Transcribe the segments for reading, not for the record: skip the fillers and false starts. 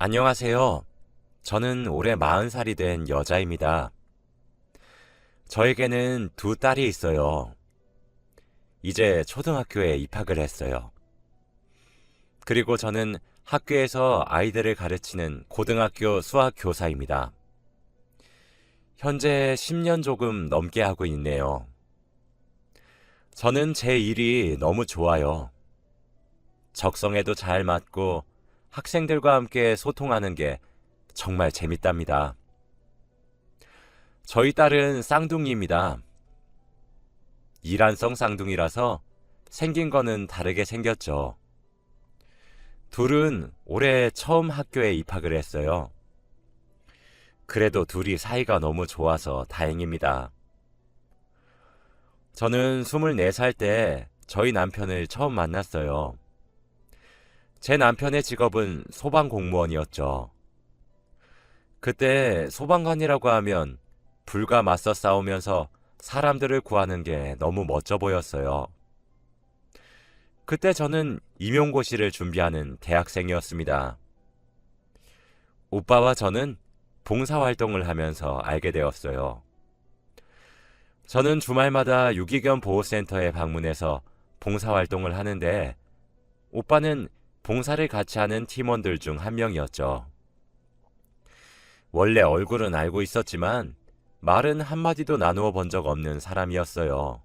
안녕하세요. 저는 올해 40살이 된 여자입니다. 저에게는 두 딸이 있어요. 이제 초등학교에 입학을 했어요. 그리고 저는 학교에서 아이들을 가르치는 고등학교 수학 교사입니다. 현재 10년 조금 넘게 하고 있네요. 저는 제 일이 너무 좋아요. 적성에도 잘 맞고 학생들과 함께 소통하는 게 정말 재밌답니다. 저희 딸은 쌍둥이입니다. 이란성 쌍둥이라서 생긴 거는 다르게 생겼죠. 둘은 올해 처음 학교에 입학을 했어요. 그래도 둘이 사이가 너무 좋아서 다행입니다. 저는 24살 때 저희 남편을 처음 만났어요. 제 남편의 직업은 소방공무원이었죠. 그때 소방관이라고 하면 불과 맞서 싸우면서 사람들을 구하는 게 너무 멋져 보였어요. 그때 저는 임용고시를 준비하는 대학생이었습니다. 오빠와 저는 봉사활동을 하면서 알게 되었어요. 저는 주말마다 유기견 보호센터에 방문해서 봉사활동을 하는데 오빠는 봉사를 같이 하는 팀원들 중 한 명이었죠. 원래 얼굴은 알고 있었지만 말은 한마디도 나누어 본 적 없는 사람이었어요.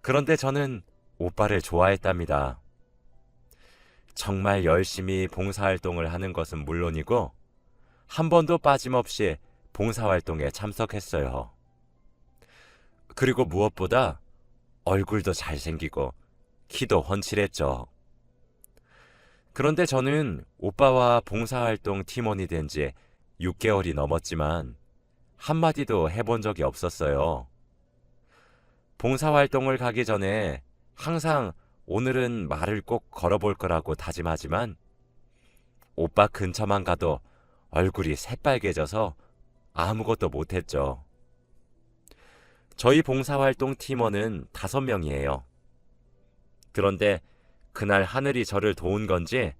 그런데 저는 오빠를 좋아했답니다. 정말 열심히 봉사활동을 하는 것은 물론이고 한 번도 빠짐없이 봉사활동에 참석했어요. 그리고 무엇보다 얼굴도 잘생기고 키도 훤칠했죠. 그런데 저는 오빠와 봉사활동 팀원이 된 지 6개월이 넘었지만 한마디도 해본 적이 없었어요. 봉사활동을 가기 전에 항상 오늘은 말을 꼭 걸어볼 거라고 다짐하지만 오빠 근처만 가도 얼굴이 새빨개져서 아무것도 못했죠. 저희 봉사활동 팀원은 5명이에요. 그런데 그날 하늘이 저를 도운 건지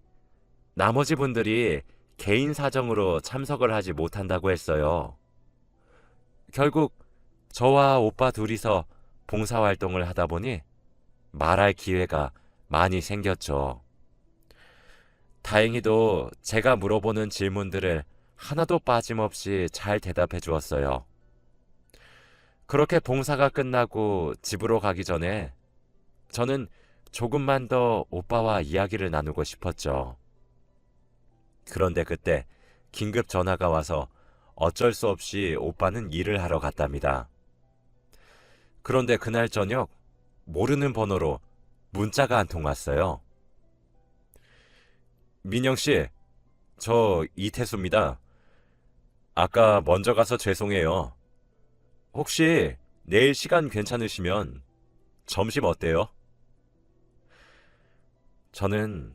나머지 분들이 개인 사정으로 참석을 하지 못한다고 했어요. 결국 저와 오빠 둘이서 봉사활동을 하다 보니 말할 기회가 많이 생겼죠. 다행히도 제가 물어보는 질문들을 하나도 빠짐없이 잘 대답해 주었어요. 그렇게 봉사가 끝나고 집으로 가기 전에 저는 조금만 더 오빠와 이야기를 나누고 싶었죠. 그런데 그때 긴급 전화가 와서 어쩔 수 없이 오빠는 일을 하러 갔답니다. 그런데 그날 저녁 모르는 번호로 문자가 한 통 왔어요. 민영 씨, 저 이태수입니다. 아까 먼저 가서 죄송해요. 혹시 내일 시간 괜찮으시면 점심 어때요? 저는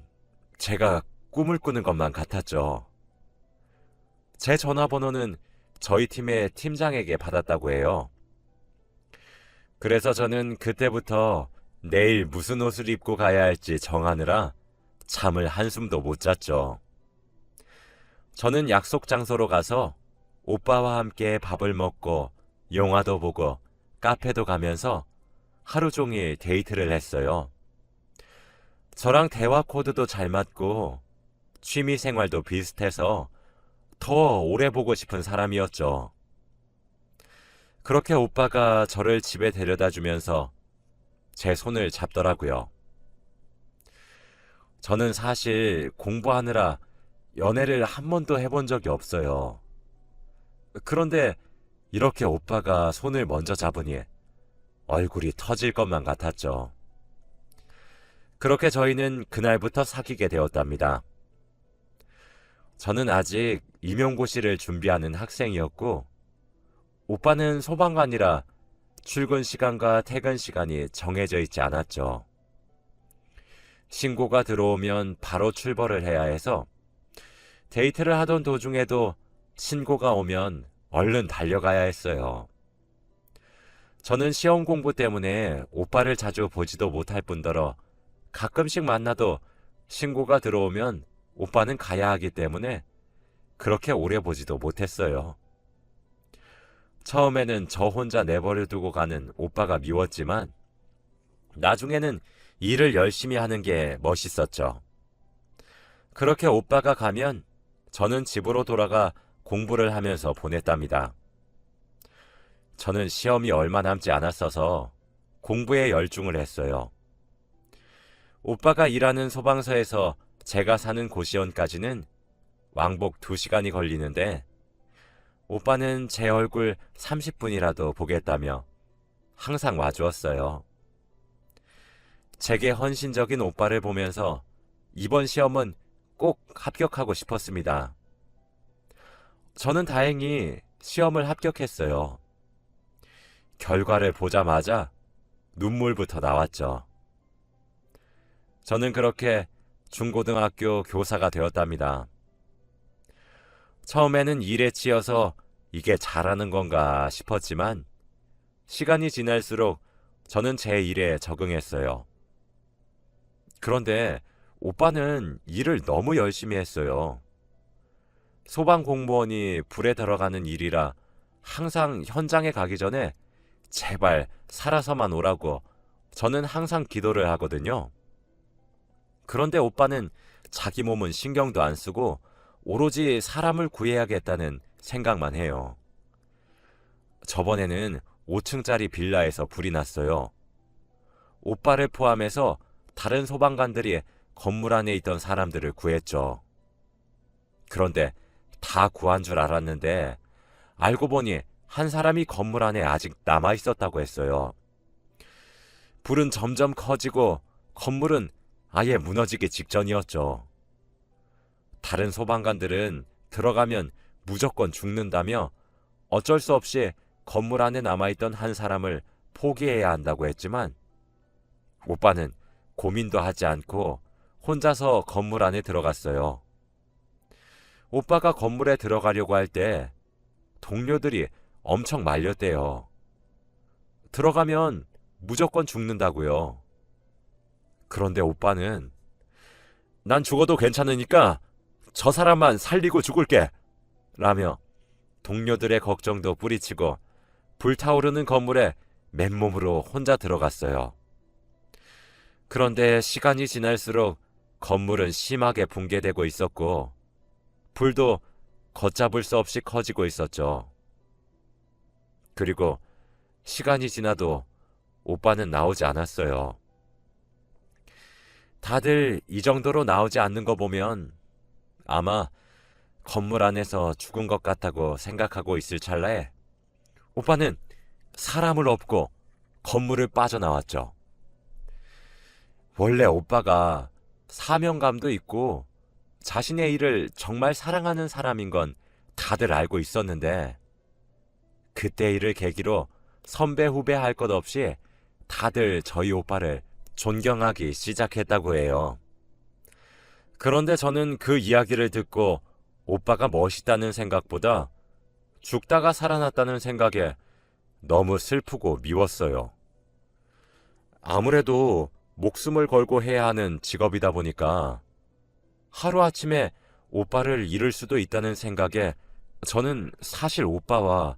제가 꿈을 꾸는 것만 같았죠. 제 전화번호는 저희 팀의 팀장에게 받았다고 해요. 그래서 저는 그때부터 내일 무슨 옷을 입고 가야 할지 정하느라 잠을 한숨도 못 잤죠. 저는 약속 장소로 가서 오빠와 함께 밥을 먹고 영화도 보고 카페도 가면서 하루 종일 데이트를 했어요. 저랑 대화 코드도 잘 맞고 취미 생활도 비슷해서 더 오래 보고 싶은 사람이었죠. 그렇게 오빠가 저를 집에 데려다 주면서 제 손을 잡더라고요. 저는 사실 공부하느라 연애를 한 번도 해본 적이 없어요. 그런데 이렇게 오빠가 손을 먼저 잡으니 얼굴이 터질 것만 같았죠. 그렇게 저희는 그날부터 사귀게 되었답니다. 저는 아직 임용고시를 준비하는 학생이었고 오빠는 소방관이라 출근 시간과 퇴근 시간이 정해져 있지 않았죠. 신고가 들어오면 바로 출발을 해야 해서 데이트를 하던 도중에도 신고가 오면 얼른 달려가야 했어요. 저는 시험 공부 때문에 오빠를 자주 보지도 못할 뿐더러 가끔씩 만나도 신고가 들어오면 오빠는 가야 하기 때문에 그렇게 오래 보지도 못했어요. 처음에는 저 혼자 내버려 두고 가는 오빠가 미웠지만 나중에는 일을 열심히 하는 게 멋있었죠. 그렇게 오빠가 가면 저는 집으로 돌아가 공부를 하면서 보냈답니다. 저는 시험이 얼마 남지 않았어서 공부에 열중을 했어요. 오빠가 일하는 소방서에서 제가 사는 고시원까지는 왕복 2시간이 걸리는데 오빠는 제 얼굴 30분이라도 보겠다며 항상 와주었어요. 제게 헌신적인 오빠를 보면서 이번 시험은 꼭 합격하고 싶었습니다. 저는 다행히 시험을 합격했어요. 결과를 보자마자 눈물부터 나왔죠. 저는 그렇게 중고등학교 교사가 되었답니다. 처음에는 일에 치여서 이게 잘하는 건가 싶었지만 시간이 지날수록 저는 제 일에 적응했어요. 그런데 오빠는 일을 너무 열심히 했어요. 소방 공무원이 불에 들어가는 일이라 항상 현장에 가기 전에 제발 살아서만 오라고 저는 항상 기도를 하거든요. 그런데 오빠는 자기 몸은 신경도 안 쓰고 오로지 사람을 구해야겠다는 생각만 해요. 저번에는 5층짜리 빌라에서 불이 났어요. 오빠를 포함해서 다른 소방관들이 건물 안에 있던 사람들을 구했죠. 그런데 다 구한 줄 알았는데 알고 보니 한 사람이 건물 안에 아직 남아 있었다고 했어요. 불은 점점 커지고 건물은 아예 무너지기 직전이었죠. 다른 소방관들은 들어가면 무조건 죽는다며 어쩔 수 없이 건물 안에 남아있던 한 사람을 포기해야 한다고 했지만 오빠는 고민도 하지 않고 혼자서 건물 안에 들어갔어요. 오빠가 건물에 들어가려고 할 때 동료들이 엄청 말렸대요. 들어가면 무조건 죽는다고요. 그런데 오빠는 난 죽어도 괜찮으니까 저 사람만 살리고 죽을게 라며 동료들의 걱정도 뿌리치고 불타오르는 건물에 맨몸으로 혼자 들어갔어요. 그런데 시간이 지날수록 건물은 심하게 붕괴되고 있었고 불도 걷잡을 수 없이 커지고 있었죠. 그리고 시간이 지나도 오빠는 나오지 않았어요. 다들 이 정도로 나오지 않는 거 보면 아마 건물 안에서 죽은 것 같다고 생각하고 있을 찰나에 오빠는 사람을 업고 건물을 빠져나왔죠. 원래 오빠가 사명감도 있고 자신의 일을 정말 사랑하는 사람인 건 다들 알고 있었는데 그때 일을 계기로 선배 후배 할 것 없이 다들 저희 오빠를 존경하기 시작했다고 해요. 그런데 저는 그 이야기를 듣고 오빠가 멋있다는 생각보다 죽다가 살아났다는 생각에 너무 슬프고 미웠어요. 아무래도 목숨을 걸고 해야 하는 직업이다 보니까 하루아침에 오빠를 잃을 수도 있다는 생각에 저는 사실 오빠와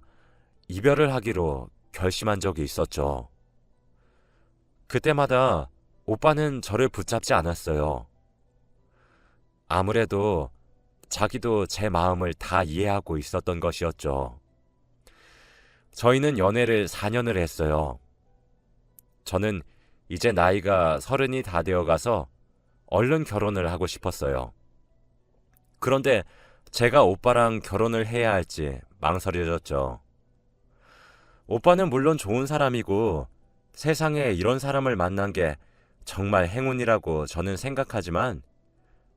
이별을 하기로 결심한 적이 있었죠. 그때마다 오빠는 저를 붙잡지 않았어요. 아무래도 자기도 제 마음을 다 이해하고 있었던 것이었죠. 저희는 연애를 4년을 했어요. 저는 이제 나이가 30이 다 되어가서 얼른 결혼을 하고 싶었어요. 그런데 제가 오빠랑 결혼을 해야 할지 망설여졌죠. 오빠는 물론 좋은 사람이고 세상에 이런 사람을 만난 게 정말 행운이라고 저는 생각하지만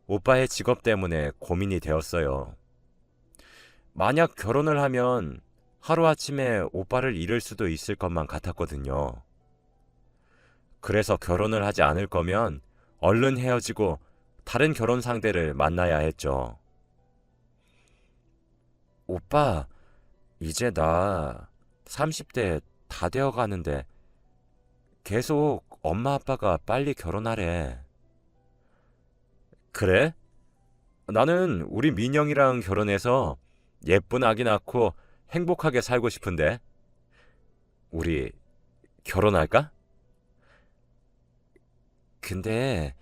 오빠의 직업 때문에 고민이 되었어요. 만약 결혼을 하면 하루아침에 오빠를 잃을 수도 있을 것만 같았거든요. 그래서 결혼을 하지 않을 거면 얼른 헤어지고 다른 결혼 상대를 만나야 했죠. 오빠, 이제 나 30대 다 되어 가는데 계속 엄마 아빠가 빨리 결혼하래. 그래? 나는 우리 민영이랑 결혼해서 예쁜 아기 낳고 행복하게 살고 싶은데, 우리 결혼할까? 근데,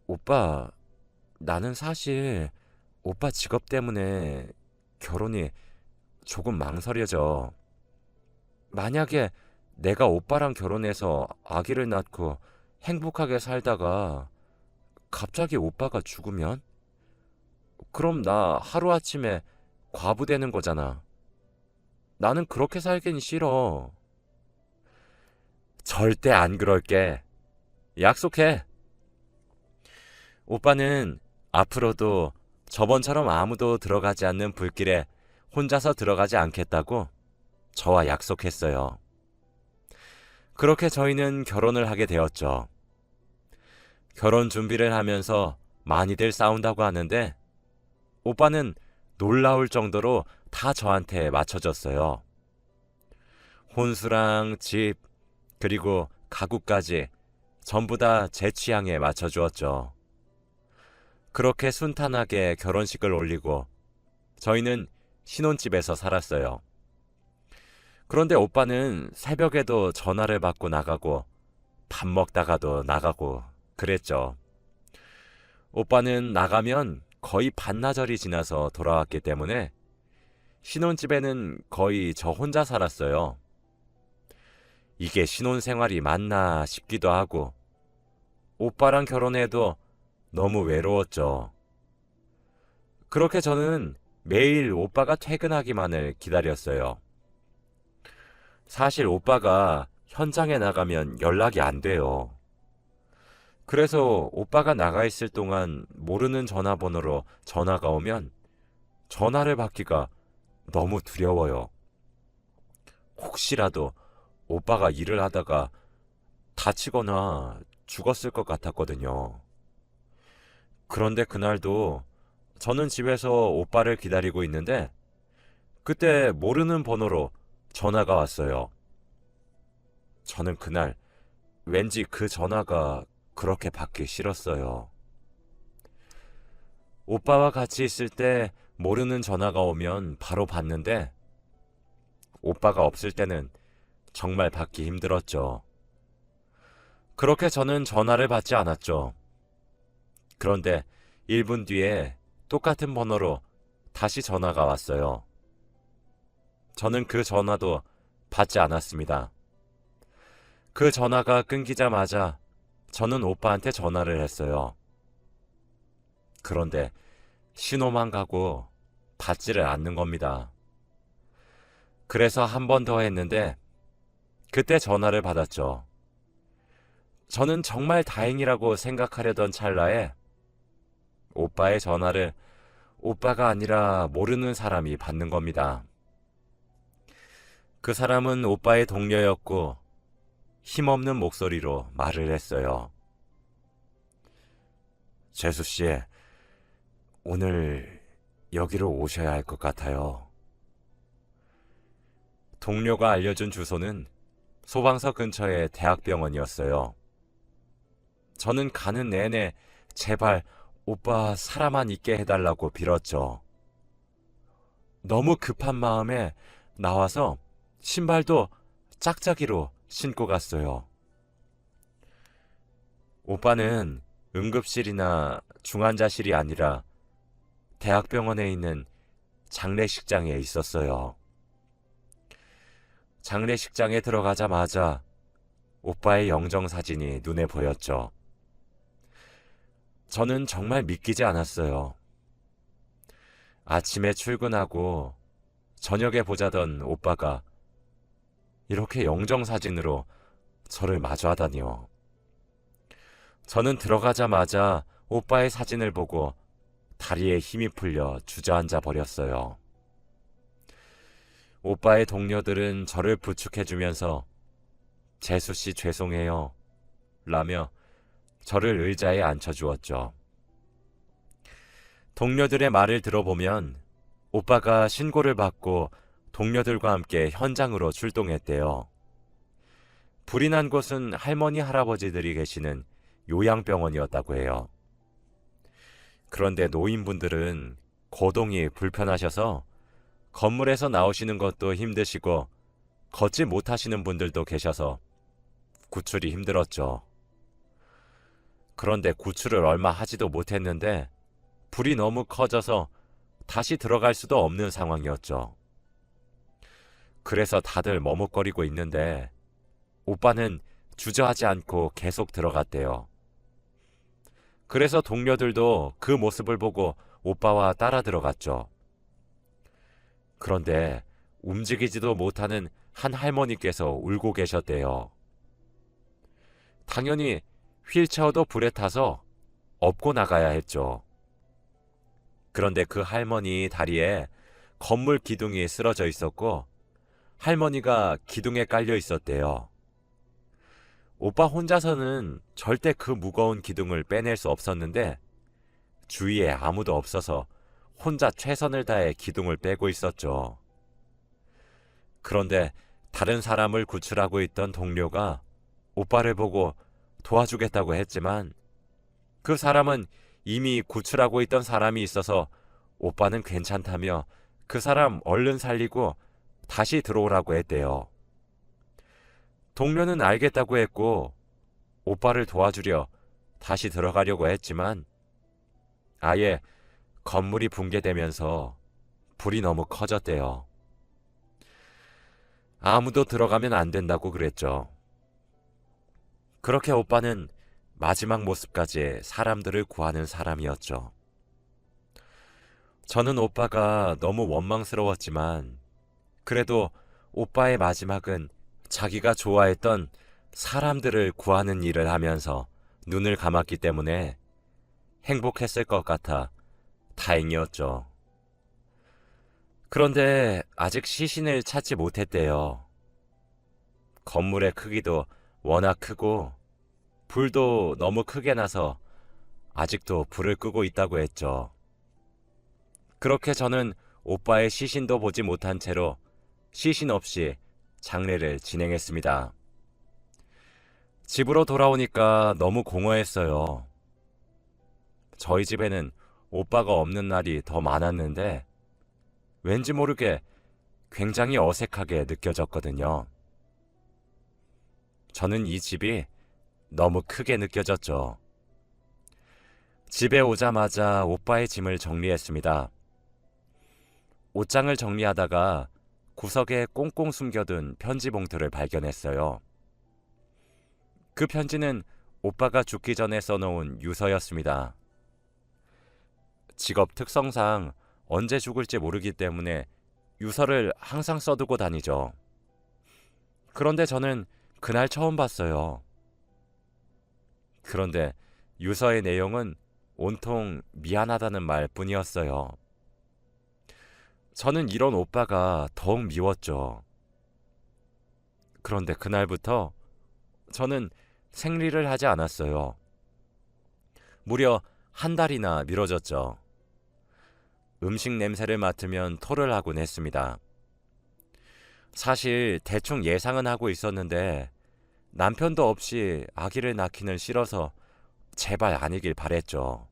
오빠, 나는 사실 오빠 직업 때문에 결혼이 조금 망설여져. 만약에 내가 오빠랑 결혼해서 아기를 낳고 행복하게 살다가 갑자기 오빠가 죽으면? 그럼 나 하루아침에 과부 되는 거잖아. 나는 그렇게 살긴 싫어. 절대 안 그럴게. 약속해. 오빠는 앞으로도 저번처럼 아무도 들어가지 않는 불길에 혼자서 들어가지 않겠다고 저와 약속했어요. 그렇게 저희는 결혼을 하게 되었죠. 결혼 준비를 하면서 많이들 싸운다고 하는데 오빠는 놀라울 정도로 다 저한테 맞춰줬어요. 혼수랑 집, 그리고 가구까지 전부 다 제 취향에 맞춰주었죠. 그렇게 순탄하게 결혼식을 올리고 저희는 신혼집에서 살았어요. 그런데 오빠는 새벽에도 전화를 받고 나가고 밥 먹다가도 나가고 그랬죠. 오빠는 나가면 거의 반나절이 지나서 돌아왔기 때문에 신혼집에는 거의 저 혼자 살았어요. 이게 신혼생활이 맞나 싶기도 하고 오빠랑 결혼해도 너무 외로웠죠. 그렇게 저는 매일 오빠가 퇴근하기만을 기다렸어요. 사실 오빠가 현장에 나가면 연락이 안 돼요. 그래서 오빠가 나가 있을 동안 모르는 전화번호로 전화가 오면 전화를 받기가 너무 두려워요. 혹시라도 오빠가 일을 하다가 다치거나 죽었을 것 같았거든요. 그런데 그날도 저는 집에서 오빠를 기다리고 있는데 그때 모르는 번호로 전화가 왔어요. 저는 그날 왠지 그 전화가 그렇게 받기 싫었어요. 오빠와 같이 있을 때 모르는 전화가 오면 바로 받는데 오빠가 없을 때는 정말 받기 힘들었죠. 그렇게 저는 전화를 받지 않았죠. 그런데 1분 뒤에 똑같은 번호로 다시 전화가 왔어요. 저는 그 전화도 받지 않았습니다. 그 전화가 끊기자마자 저는 오빠한테 전화를 했어요. 그런데 신호만 가고 받지를 않는 겁니다. 그래서 한 번 더 했는데 그때 전화를 받았죠. 저는 정말 다행이라고 생각하려던 찰나에 오빠의 전화를 오빠가 아니라 모르는 사람이 받는 겁니다. 그 사람은 오빠의 동료였고 힘없는 목소리로 말을 했어요. 재수 씨, 오늘 여기로 오셔야 할 것 같아요. 동료가 알려준 주소는 소방서 근처의 대학병원이었어요. 저는 가는 내내 제발 오빠 살아만 있게 해달라고 빌었죠. 너무 급한 마음에 나와서 신발도 짝짝이로 신고 갔어요. 오빠는 응급실이나 중환자실이 아니라 대학병원에 있는 장례식장에 있었어요. 장례식장에 들어가자마자 오빠의 영정사진이 눈에 보였죠. 저는 정말 믿기지 않았어요. 아침에 출근하고 저녁에 보자던 오빠가 이렇게 영정사진으로 저를 마주하다니요. 저는 들어가자마자 오빠의 사진을 보고 다리에 힘이 풀려 주저앉아 버렸어요. 오빠의 동료들은 저를 부축해주면서 재수씨 죄송해요 라며 저를 의자에 앉혀주었죠. 동료들의 말을 들어보면 오빠가 신고를 받고 동료들과 함께 현장으로 출동했대요. 불이 난 곳은 할머니 할아버지들이 계시는 요양병원이었다고 해요. 그런데 노인분들은 거동이 불편하셔서 건물에서 나오시는 것도 힘드시고 걷지 못하시는 분들도 계셔서 구출이 힘들었죠. 그런데 구출을 얼마 하지도 못했는데 불이 너무 커져서 다시 들어갈 수도 없는 상황이었죠. 그래서 다들 머뭇거리고 있는데 오빠는 주저하지 않고 계속 들어갔대요. 그래서 동료들도 그 모습을 보고 오빠와 따라 들어갔죠. 그런데 움직이지도 못하는 한 할머니께서 울고 계셨대요. 당연히 휠체어도 불에 타서 업고 나가야 했죠. 그런데 그 할머니 다리에 건물 기둥이 쓰러져 있었고 할머니가 기둥에 깔려 있었대요. 오빠 혼자서는 절대 그 무거운 기둥을 빼낼 수 없었는데 주위에 아무도 없어서 혼자 최선을 다해 기둥을 빼고 있었죠. 그런데 다른 사람을 구출하고 있던 동료가 오빠를 보고 도와주겠다고 했지만 그 사람은 이미 구출하고 있던 사람이 있어서 오빠는 괜찮다며 그 사람 얼른 살리고 다시 들어오라고 했대요. 동료는 알겠다고 했고 오빠를 도와주려 다시 들어가려고 했지만 아예 건물이 붕괴되면서 불이 너무 커졌대요. 아무도 들어가면 안 된다고 그랬죠. 그렇게 오빠는 마지막 모습까지 사람들을 구하는 사람이었죠. 저는 오빠가 너무 원망스러웠지만 그래도 오빠의 마지막은 자기가 좋아했던 사람들을 구하는 일을 하면서 눈을 감았기 때문에 행복했을 것 같아 다행이었죠. 그런데 아직 시신을 찾지 못했대요. 건물의 크기도 워낙 크고 불도 너무 크게 나서 아직도 불을 끄고 있다고 했죠. 그렇게 저는 오빠의 시신도 보지 못한 채로 시신 없이 장례를 진행했습니다. 집으로 돌아오니까 너무 공허했어요. 저희 집에는 오빠가 없는 날이 더 많았는데 왠지 모르게 굉장히 어색하게 느껴졌거든요. 저는 이 집이 너무 크게 느껴졌죠. 집에 오자마자 오빠의 짐을 정리했습니다. 옷장을 정리하다가 구석에 꽁꽁 숨겨둔 편지 봉투를 발견했어요. 그 편지는 오빠가 죽기 전에 써놓은 유서였습니다. 직업 특성상 언제 죽을지 모르기 때문에 유서를 항상 써두고 다니죠. 그런데 저는 그날 처음 봤어요. 그런데 유서의 내용은 온통 미안하다는 말뿐이었어요. 저는 이런 오빠가 더욱 미웠죠. 그런데 그날부터 저는 생리를 하지 않았어요. 무려 한 달이나 미뤄졌죠. 음식 냄새를 맡으면 토를 하곤 했습니다. 사실 대충 예상은 하고 있었는데 남편도 없이 아기를 낳기는 싫어서 제발 아니길 바랬죠.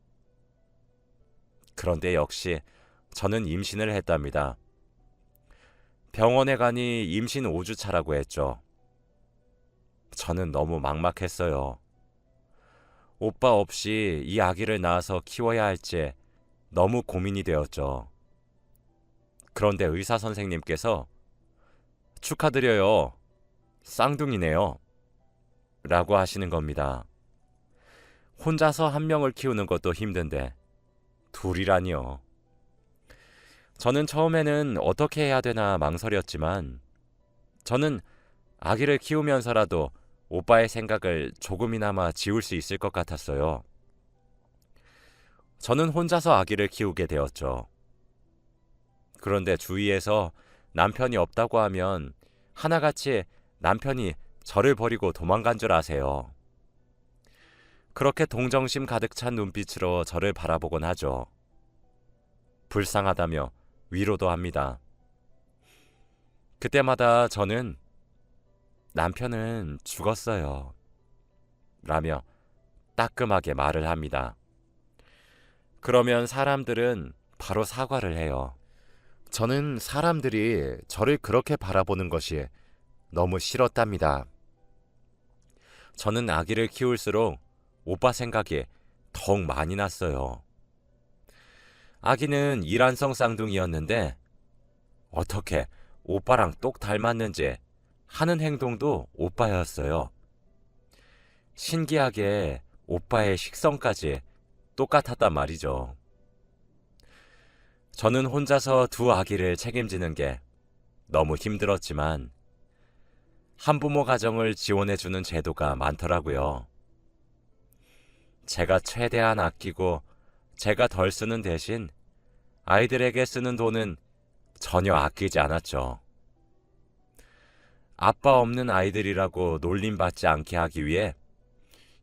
그런데 역시 저는 임신을 했답니다. 병원에 가니 임신 5주 차라고 했죠. 저는 너무 막막했어요. 오빠 없이 이 아기를 낳아서 키워야 할지 너무 고민이 되었죠. 그런데 의사 선생님께서 축하드려요. 쌍둥이네요. 라고 하시는 겁니다. 혼자서 한 명을 키우는 것도 힘든데 둘이라니요. 저는 처음에는 어떻게 해야 되나 망설였지만 저는 아기를 키우면서라도 오빠의 생각을 조금이나마 지울 수 있을 것 같았어요. 저는 혼자서 아기를 키우게 되었죠. 그런데 주위에서 남편이 없다고 하면 하나같이 남편이 저를 버리고 도망간 줄 아세요. 그렇게 동정심 가득 찬 눈빛으로 저를 바라보곤 하죠. 불쌍하다며 위로도 합니다. 그때마다 저는 남편은 죽었어요. 라며 따끔하게 말을 합니다. 그러면 사람들은 바로 사과를 해요. 저는 사람들이 저를 그렇게 바라보는 것이 너무 싫었답니다. 저는 아기를 키울수록 오빠 생각이 더욱 많이 났어요. 아기는 이란성 쌍둥이였는데 어떻게 오빠랑 똑 닮았는지 하는 행동도 오빠였어요. 신기하게 오빠의 식성까지 똑같았단 말이죠. 저는 혼자서 두 아기를 책임지는 게 너무 힘들었지만 한부모 가정을 지원해주는 제도가 많더라고요. 제가 최대한 아끼고 제가 덜 쓰는 대신 아이들에게 쓰는 돈은 전혀 아끼지 않았죠. 아빠 없는 아이들이라고 놀림받지 않게 하기 위해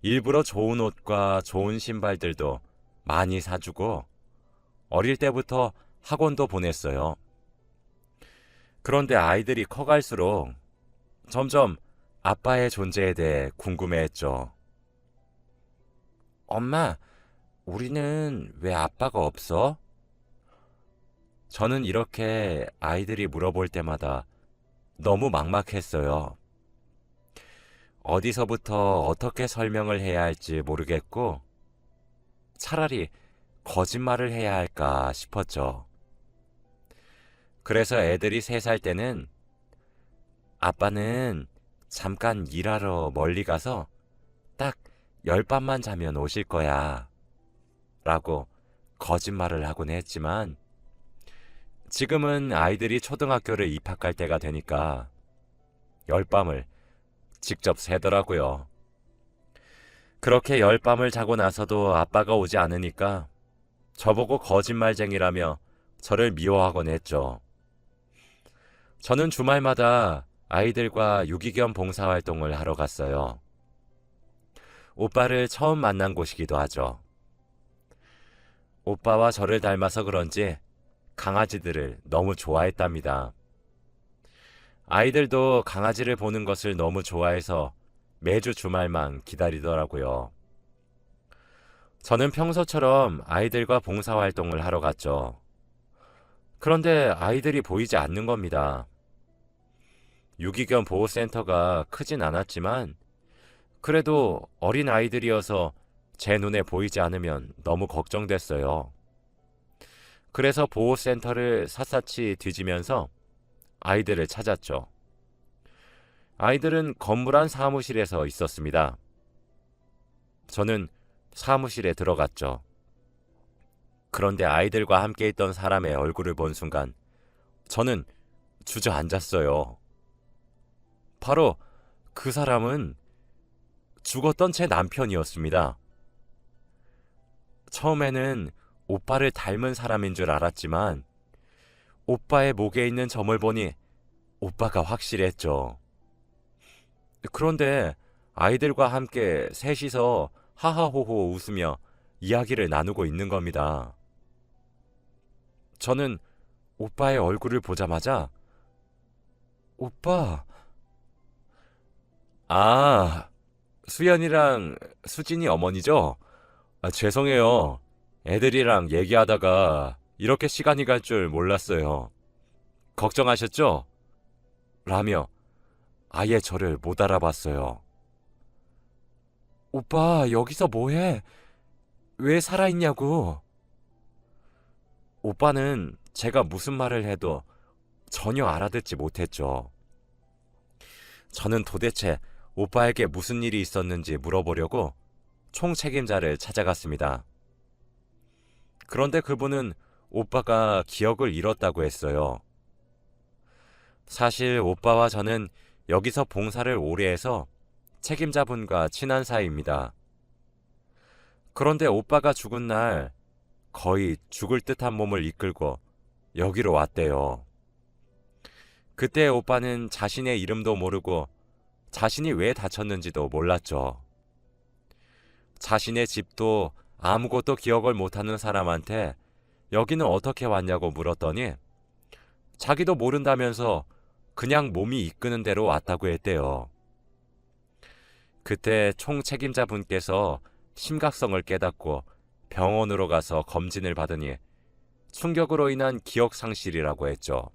일부러 좋은 옷과 좋은 신발들도 많이 사주고 어릴 때부터 학원도 보냈어요. 그런데 아이들이 커갈수록 점점 아빠의 존재에 대해 궁금해했죠. 엄마, 우리는 왜 아빠가 없어? 저는 이렇게 아이들이 물어볼 때마다 너무 막막했어요. 어디서부터 어떻게 설명을 해야 할지 모르겠고 차라리 거짓말을 해야 할까 싶었죠. 그래서 애들이 3살 때는 아빠는 잠깐 일하러 멀리 가서 딱 10밤만 자면 오실 거야 라고 거짓말을 하곤 했지만 지금은 아이들이 초등학교를 입학할 때가 되니까 10밤을 직접 새더라고요. 그렇게 10밤을 자고 나서도 아빠가 오지 않으니까 저보고 거짓말쟁이라며 저를 미워하곤 했죠. 저는 주말마다 아이들과 유기견 봉사활동을 하러 갔어요. 오빠를 처음 만난 곳이기도 하죠. 오빠와 저를 닮아서 그런지 강아지들을 너무 좋아했답니다. 아이들도 강아지를 보는 것을 너무 좋아해서 매주 주말만 기다리더라고요. 저는 평소처럼 아이들과 봉사활동을 하러 갔죠. 그런데 아이들이 보이지 않는 겁니다. 유기견 보호센터가 크진 않았지만 그래도 어린 아이들이어서 제 눈에 보이지 않으면 너무 걱정됐어요. 그래서 보호센터를 샅샅이 뒤지면서 아이들을 찾았죠. 아이들은 건물 안 사무실에서 있었습니다. 저는 사무실에 들어갔죠. 그런데 아이들과 함께 있던 사람의 얼굴을 본 순간 저는 주저앉았어요. 바로 그 사람은 죽었던 제 남편이었습니다. 처음에는 오빠를 닮은 사람인 줄 알았지만 오빠의 목에 있는 점을 보니 오빠가 확실했죠. 그런데 아이들과 함께 셋이서 하하호호 웃으며 이야기를 나누고 있는 겁니다. 저는 오빠의 얼굴을 보자마자 오빠, 아, 수연이랑 수진이 어머니죠? 죄송해요. 애들이랑 얘기하다가 이렇게 시간이 갈 줄 몰랐어요. 걱정하셨죠? 라며 아예 저를 못 알아봤어요. 오빠, 여기서 뭐해? 왜 살아있냐고? 오빠는 제가 무슨 말을 해도 전혀 알아듣지 못했죠. 저는 도대체 오빠에게 무슨 일이 있었는지 물어보려고 총책임자를 찾아갔습니다. 그런데 그분은 오빠가 기억을 잃었다고 했어요. 사실 오빠와 저는 여기서 봉사를 오래 해서 책임자분과 친한 사이입니다. 그런데 오빠가 죽은 날 거의 죽을 듯한 몸을 이끌고 여기로 왔대요. 그때 오빠는 자신의 이름도 모르고 자신이 왜 다쳤는지도 몰랐죠. 자신의 집도 아무것도 기억을 못하는 사람한테 여기는 어떻게 왔냐고 물었더니 자기도 모른다면서 그냥 몸이 이끄는 대로 왔다고 했대요. 그때 총책임자분께서 심각성을 깨닫고 병원으로 가서 검진을 받으니 충격으로 인한 기억 상실이라고 했죠.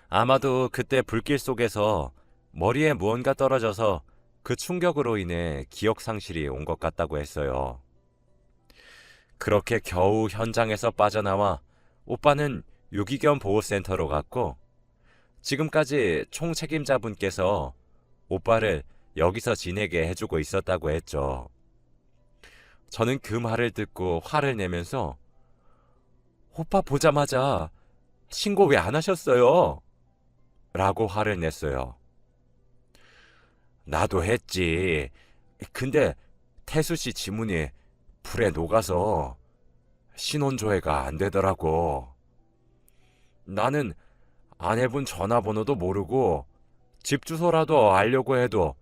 아마도 그때 불길 속에서 머리에 무언가 떨어져서 그 충격으로 인해 기억 상실이 온 것 같다고 했어요. 그렇게 겨우 현장에서 빠져나와 오빠는 유기견 보호센터로 갔고, 지금까지 총책임자분께서 오빠를 여기서 지내게 해주고 있었다고 했죠. 저는 그 말을 듣고 화를 내면서 오빠 보자마자 신고 왜 안 하셨어요? 라고 화를 냈어요. 나도 했지. 근데 태수 씨 지문이 불에 녹아서 신원 조회가 안 되더라고. 나는 아내분 전화번호도 모르고 집 주소라도 알려고 해도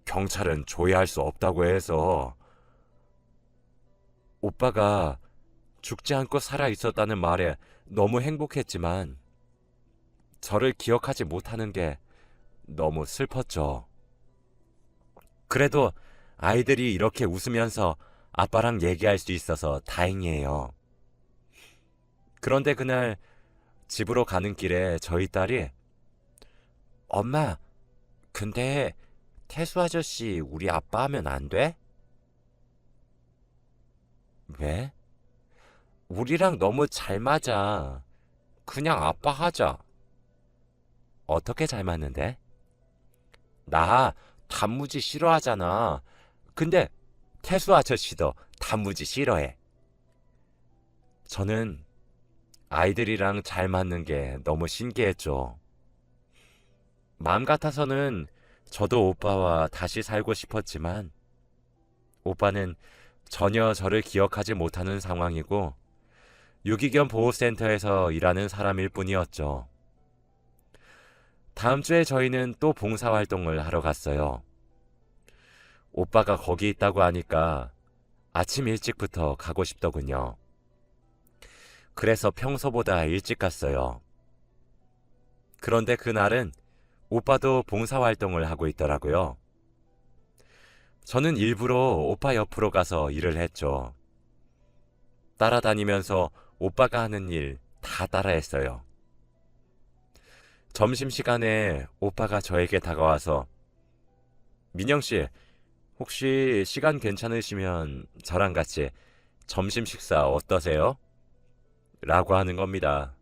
경찰은 조회할 수 없다고 해서. 오빠가 죽지 않고 살아 있었다는 말에 너무 행복했지만 저를 기억하지 못하는 게 너무 슬펐죠. 그래도 아이들이 이렇게 웃으면서 아빠랑 얘기할 수 있어서 다행이에요. 그런데 그날 집으로 가는 길에 저희 딸이 엄마, 근데 태수 아저씨 우리 아빠 하면 안 돼? 왜? 우리랑 너무 잘 맞아. 그냥 아빠 하자. 어떻게 잘 맞는데? 나 단무지 싫어하잖아. 근데 태수 아저씨도 단무지 싫어해. 저는 아이들이랑 잘 맞는 게 너무 신기했죠. 마음 같아서는 저도 오빠와 다시 살고 싶었지만 오빠는 전혀 저를 기억하지 못하는 상황이고 유기견 보호센터에서 일하는 사람일 뿐이었죠. 다음 주에 저희는 또 봉사활동을 하러 갔어요. 오빠가 거기 있다고 하니까 아침 일찍부터 가고 싶더군요. 그래서 평소보다 일찍 갔어요. 그런데 그날은 오빠도 봉사활동을 하고 있더라고요. 저는 일부러 오빠 옆으로 가서 일을 했죠. 따라다니면서 오빠가 하는 일 다 따라했어요. 점심시간에 오빠가 저에게 다가와서 민영씨, 혹시 시간 괜찮으시면 저랑 같이 점심 식사 어떠세요? 라고 하는 겁니다.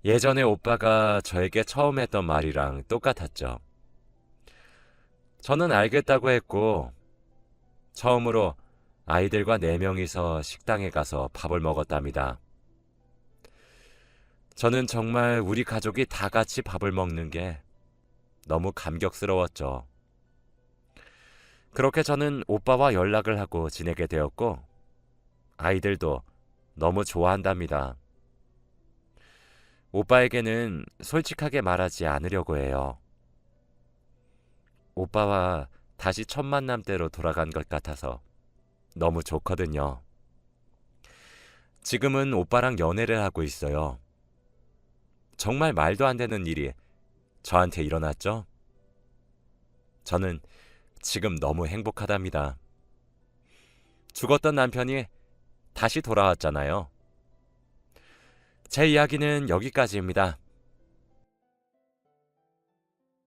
예전에 오빠가 저에게 처음 했던 말이랑 똑같았죠. 저는 알겠다고 했고 처음으로 아이들과 4명이서 식당에 가서 밥을 먹었답니다. 저는 정말 우리 가족이 다 같이 밥을 먹는 게 너무 감격스러웠죠. 그렇게 저는 오빠와 연락을 하고 지내게 되었고 아이들도 너무 좋아한답니다. 오빠에게는 솔직하게 말하지 않으려고 해요. 오빠와 다시 첫 만남 때로 돌아간 것 같아서 너무 좋거든요. 지금은 오빠랑 연애를 하고 있어요. 정말 말도 안 되는 일이 저한테 일어났죠? 저는 지금 너무 행복하답니다. 죽었던 남편이 다시 돌아왔잖아요. 제 이야기는 여기까지입니다.